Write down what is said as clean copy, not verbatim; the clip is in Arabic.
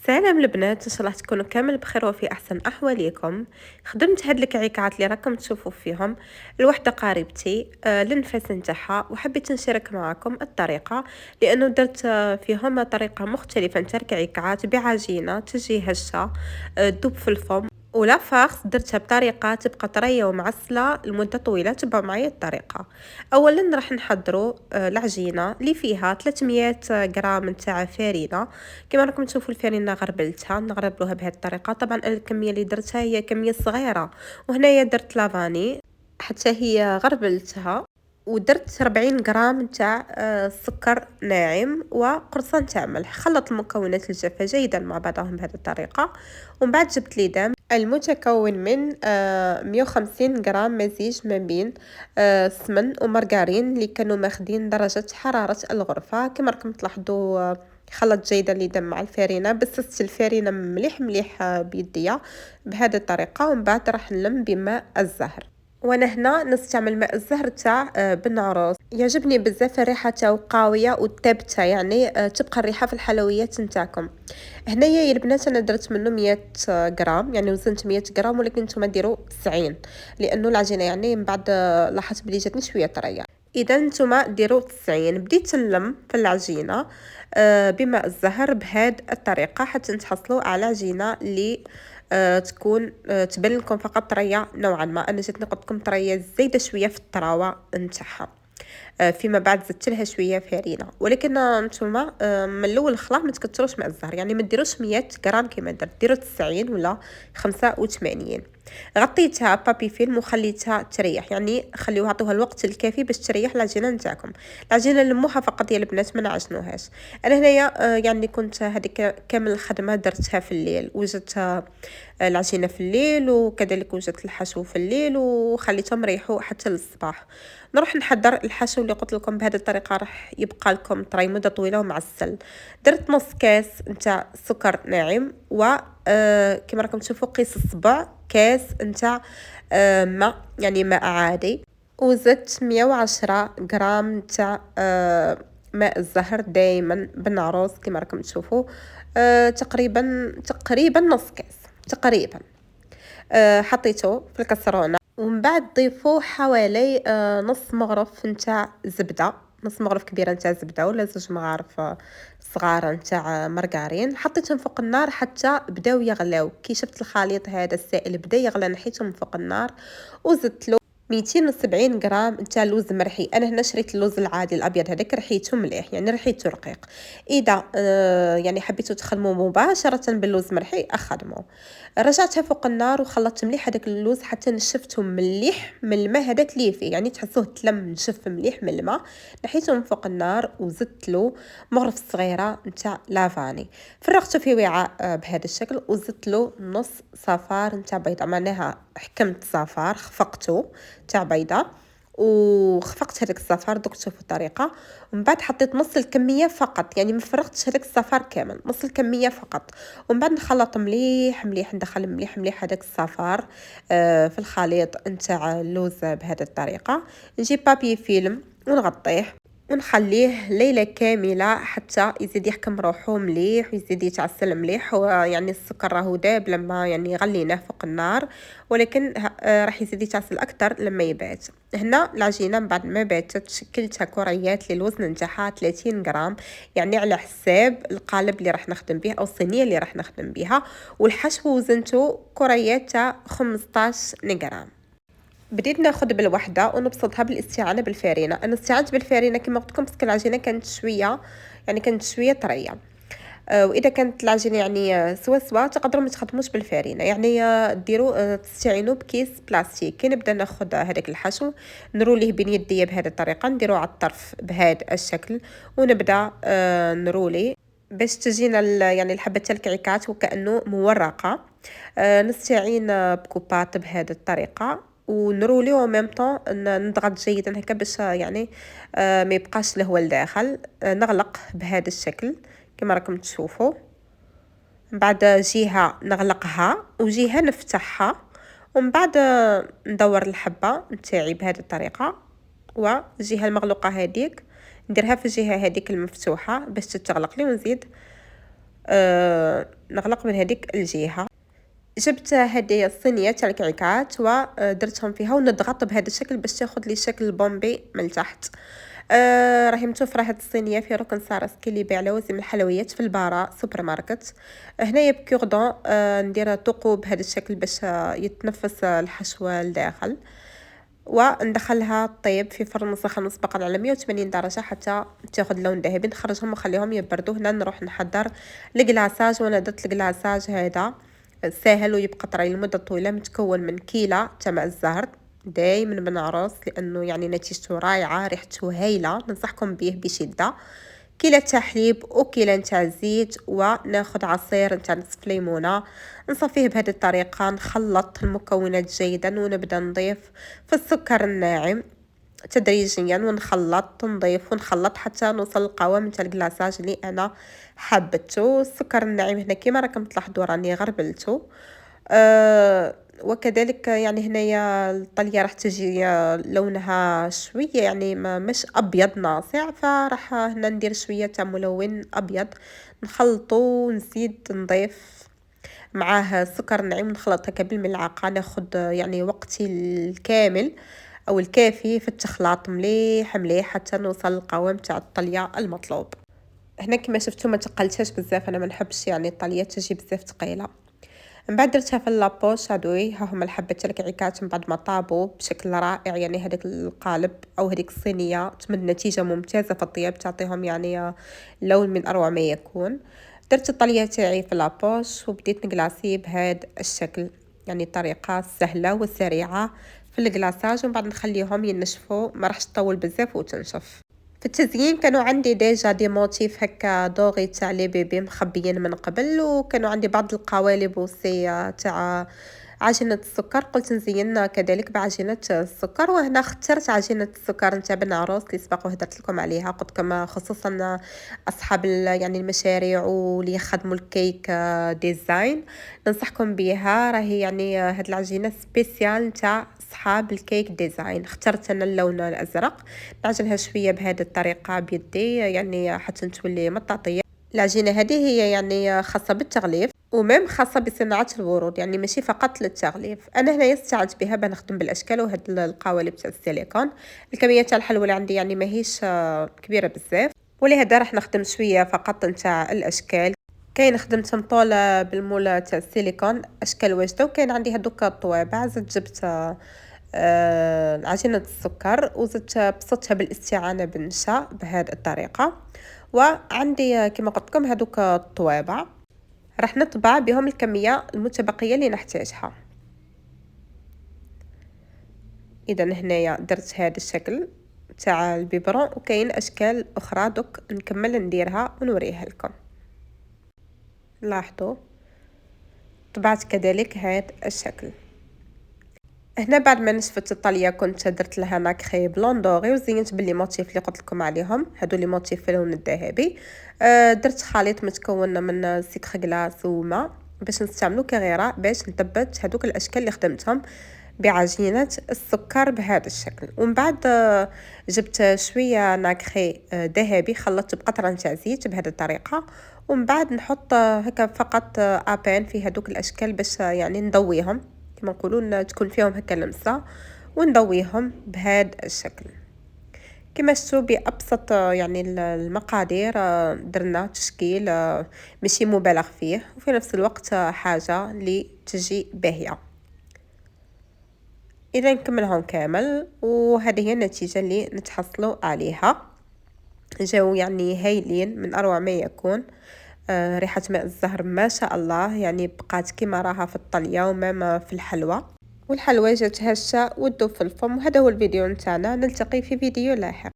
سلام البنات، ان شاء الله تكونوا كامل بخير وفي احسن احوالكم. خدمت هاد الكعكات اللي راكم تشوفوا فيهم لوحده قريبتي للنفاس نتاعها، وحبيت نشارك معكم الطريقه لانه درت فيهم طريقه مختلفه نتاع الكعكات بعجينه تجي هشه تذوب في الفم، ولا فاخس درتها بطريقه تبقى طريه ومعسله لمده طويله. تبعوا معايا الطريقه. اولا راح نحضروا العجينه اللي فيها 300 غرام نتاع فرينه. كما راكم تشوفوا الفرينه غربلتها، نغربلوها بهذه الطريقه. طبعا الكميه اللي درتها هي كميه صغيره، وهنايا درت لافاني حتى هي غربلتها، ودرت 40 غرام نتاع سكر ناعم وقرصان تاع ملح. خلط المكونات الجافه جيدا مع بعضهم بهذه الطريقه، ومن بعد جبت لي دام المتكون من 150 غرام مزيج ما بين سمن ومارغرين اللي كانوا ماخدين درجة حرارة الغرفة. كما راكم تلاحظوا خلط جيدا لدم مع الفرينة. بسست الفرينة مليح بيديا بهذه الطريقة، ومن بعد راح نلم بماء الزهر. وانا هنا نستعمل ماء الزهر تاع بن عروس. يعجبني بزاف الريحه تاعو قويه وثابته، يعني تبقى الريحه في الحلويات نتاعكم. هنايا يا البنات انا درت منه 100 غرام، يعني وزنت 100 غرام، ولكن نتوما ديروا 90 لانه العجينه يعني من بعد لاحظت بلي جاتني شويه طريه. اذا نتوما ديروا 90. بديت نلم في العجينه بماء الزهر بهذه الطريقه حتى نتحصلوا على عجينه اللي تكون تبان لكم فقط طريه نوعا ما. انا جاتني قلت لكم طريه زايده شويه في الطراوه نتاعها. فيما بعد زدت لها شويه فرينه، ولكن نتوما من الاول الخلاط ما تكثروش ماء الزهر، يعني ما ديروش 100 غرام كما درت، ديروا 90 ولا 85. غطيتها بابي فيلم وخليتها تريح، يعني خليوها عطوها الوقت الكافي باش تريح العجينه نتاعكم. العجينه لموها فقط يا البنات، ما نعجنوهاش. انا هنايا يعني كنت هذيك كامل الخدمه درتها في الليل، وجدت العجينه في الليل، وكذلك وجدت الحشو في الليل، وخليتهم يريحوا حتى للصباح. نروح نحضر الحشو اللي قلت لكم بهذه الطريقه راح يبقى لكم طري مده طويله ومعسل. درت نص كاس نتاع سكر ناعم، و كما راكم تشوفوا قيس الصبع كاس نتاع ماء، يعني ماء عادي. وزدت 110 غرام نتاع ماء الزهر دائما بنعروس كما راكم تشوفوا. تقريبا نص كاس تقريبا. حطيته في الكسرونه، ومن بعد ضيفوا حوالي نص مغرف نتاع زبده، نص مغرف كبيره نتاع زبده ولا 2 مغارف صغار نتاع مرقارين. حطيتهم فوق النار حتى بداو يغلاو. كي شفت الخليط هذا السائل بدا يغلى نحيتهم من فوق النار، وزدت له 270 غرام نتاع لوز مرحي. انا هنا شريت اللوز العادي الابيض هذاك، ريحته مليح يعني ريحته رقيق. اذا يعني حبيتوا تخدموا مباشره باللوز مرحي اخدموا. رجعتها فوق النار وخلطت مليح هذاك اللوز حتى نشفته مليح من الماء هذاك اللي فيه، يعني تحسوه تلم نشف مليح من الماء. نحيته من فوق النار وزدت له مغرف صغيره نتاع لافاني، فرغته في وعاء بهذا الشكل، وزدت له نص صفار نتاع بيضه. معناها حكمت صفار خفقته تاع بيضه، وخفقت هذاك الصفار دوك تشوفوا الطريقه. ومن بعد حطيت نص الكميه فقط، يعني ما فرغتش هذاك الصفار كامل، نص الكميه فقط. ومن بعد نخلط مليح ندخل مليح هذاك الصفار في الخليط نتاع اللوز بهذه الطريقه. نجيب بابي فيلم ونغطيه ونخليه ليلة كاملة حتى يزيد يحكم روحه مليح ويزيد يتعسل مليح. هو يعني السكر راهو داب لما يعني غليناه فوق النار، ولكن راح يزيد يتعسل أكتر لما يبات. هنا العجينة من بعد ما باتت شكلتها كريات للوزن نتاعها 30 غرام، يعني على حساب القالب اللي راح نخدم به أو الصينية اللي راح نخدم بها. والحشو وزنته كريات تاع 15 غرام. بديت ناخذ بالوحده ونبسطها بالاستعانه بالفارينه. انا استعنت بالفارينه كما قلت لكم باسكو العجينه كانت شويه، يعني كانت شويه طريه. واذا كانت العجينه يعني سوا تقدروا ما تخدموش بالفارينه، يعني ديروا تستعينوا بكيس بلاستيك. كي نبدا ناخذ هذاك الحشو نروليه بين يدي بهذه الطريقه، نديروا على الطرف بهذا الشكل، ونبدا نرولي باش تجينا يعني الحبه تاع الكعكات وكانه مورقه. نستعين بكوبات بهذه الطريقه ونرولي و ميم طون نضغط جيدا هكا باش يعني ما يبقاش الهواء لداخل. نغلق بهذا الشكل كما راكم تشوفوا. من بعد جهه نغلقها وجهه نفتحها، ومن بعد ندور الحبه نتاعي بهذه الطريقه، والجهه المغلوقه هذيك نديرها في الجهه هذيك المفتوحه باش تتغلق لي، ونزيد نغلق من هذيك الجهه. جبت هذه الصينيه تاع الكعكات ودرتهم فيها ونضغط بهذا الشكل باش تاخذ لي شكل البومبي من تحت. راهي متوفره هاد الصينيه في ركن سارسكي اللي يبيع لوازم الحلويات في البارا سوبر ماركت. هنايا بكوردون ندير ثقوب بهذا الشكل باش يتنفس الحشوه لداخل، وندخلها طيب في فرن مسخن مسبقا على 180 درجه حتى تاخذ لون ذهبي. نخرجهم ونخليهم يبردوا. هنا نروح نحضر الكلاصاج، وانا درت الكلاصاج هذا ساهل ويبقى طري لمده طويله، متكون من كيله تاع ماء الزهر دايما من عروس لانه يعني نتيجته رائعه، ريحته هايله، ننصحكم به بشده. كيلة تاع حليب وكيلة تاع زيت، وناخذ عصير تاع نصف ليمونه نصفيه بهذه الطريقه. نخلط المكونات جيدا ونبدا نضيف في السكر الناعم تدريجيا، ونخلط نضيف ونخلط حتى نوصل للقوام تاع الكلاصاج اللي انا حبته. السكر الناعم هنا كما راكم تلاحظوا راني غربلته. وكذلك يعني هنايا الطليه راح تجي لونها شويه يعني مش ابيض ناصع، فراح هنا ندير شويه تاع ملون ابيض نخلطه ونزيد نضيف معاه السكر الناعم ونخلط هكا بالملعقه. ناخذ يعني وقتي الكامل او الكافي في التخلاط مليح مليح حتى نوصل للقوام تاع الطليه المطلوب. هنا كما شفتوا ما تقلتهاش بزاف، انا ما نحبش يعني الطليه تجي بزاف ثقيله. من بعد درتها في لابوش هادوي، ها هما الحبات تاع الكعكات من بعد ما طابوا بشكل رائع. يعني هذاك القالب او هذيك الصينيه تمد نتيجه ممتازه في الطياب، تعطيهم يعني لون من اروع ما يكون. درت الطليه تاعي في لابوش وبديت نقلاصي بهذا الشكل، يعني طريقه سهله وسريعه في الكلاصاج، ومن بعد نخليهم ينشفوا، ما راحش تطول بزاف وتنشف. في التزيين كانوا عندي ديجا دي موتيف هكا دوغي تاع لي بيبي مخبيين من قبل، وكانوا عندي بعض القوالب وسي تاع عجينة السكر، قلت نزين كذلك بعجينة السكر. وهنا اخترت عجينة السكر نتاع بن عروس اللي سبق وهدرت لكم عليها، قلت لكم خصوصا اصحاب يعني المشاريع واللي يخدموا الكيك ديزاين ننصحكم بها. راهي يعني هاد العجينة سبيسيال نتاع اصحاب الكيك ديزاين. اخترت انا اللون الازرق، نعجنها شويه بهذه الطريقه بيدي يعني حتى تولي مطاطيه. العجينه هذه هي يعني خاصه بالتغليف ومام خاصه بصناعه الورود، يعني ماشي فقط للتغليف. انا هنا استعدت بها بنخدم بالاشكال وهاد القوالب تاع السيليكون. الكميه تاع الحلوى اللي عندي يعني ماهيش كبيره بزاف، ولهذا راح نخدم شويه فقط نتاع الاشكال. كاين خدمت مطولة بالمول تاع السيليكون اشكال واجده، وكاين عندي هذوك الطوابع. زدت جبت عجينة السكر وزدت بسطتها بالاستعانة بالنشا بهذه الطريقة. وعندي كما قلت لكم هذوك الطوابع راح نطبع بهم الكمية المتبقية اللي نحتاجها. اذا هنايا درت هذا الشكل تاع البيبرون، وكاين اشكال اخرى دوك نكمل نديرها ونوريها لكم. لاحظوا طبعت كذلك هذا الشكل. هنا بعد ما نشفت الطليه كنت درت لها ناكري بلون دوري وزينت باللي موتيف اللي قلت لكم عليهم، هادو لي موتيف في اللون الذهبي. درت خليط متكون من سكر غلاس وماء باش نستعملو كغيره باش نثبت هادوك الاشكال اللي خدمتهم بعجينه السكر بهذا الشكل. ومن بعد جبت شويه ناكري ذهبي خلطت بقطره نتاع زيت بهذه الطريقه، ومن بعد نحط هكا فقط ابان في هادوك الاشكال باش يعني نضويهم كما نقولون تكون فيهم هكا لمسه، ونضويهم بهذا الشكل. كما شفتوا بابسط يعني المقادير درنا تشكيل ماشي مبالغ فيه، وفي نفس الوقت حاجه اللي تجي باهيه. اذا نكملهم كامل وهذه هي النتيجه اللي نتحصلوا عليها. جاو يعني هايلين من اروع ما يكون. ريحه ماء الزهر ما شاء الله يعني بقات كما راها في الطليه وما في الحلوى، والحلوى جات هشه وتذوب في الفم. وهذا هو الفيديو نتاعنا، نلتقي في فيديو لاحق.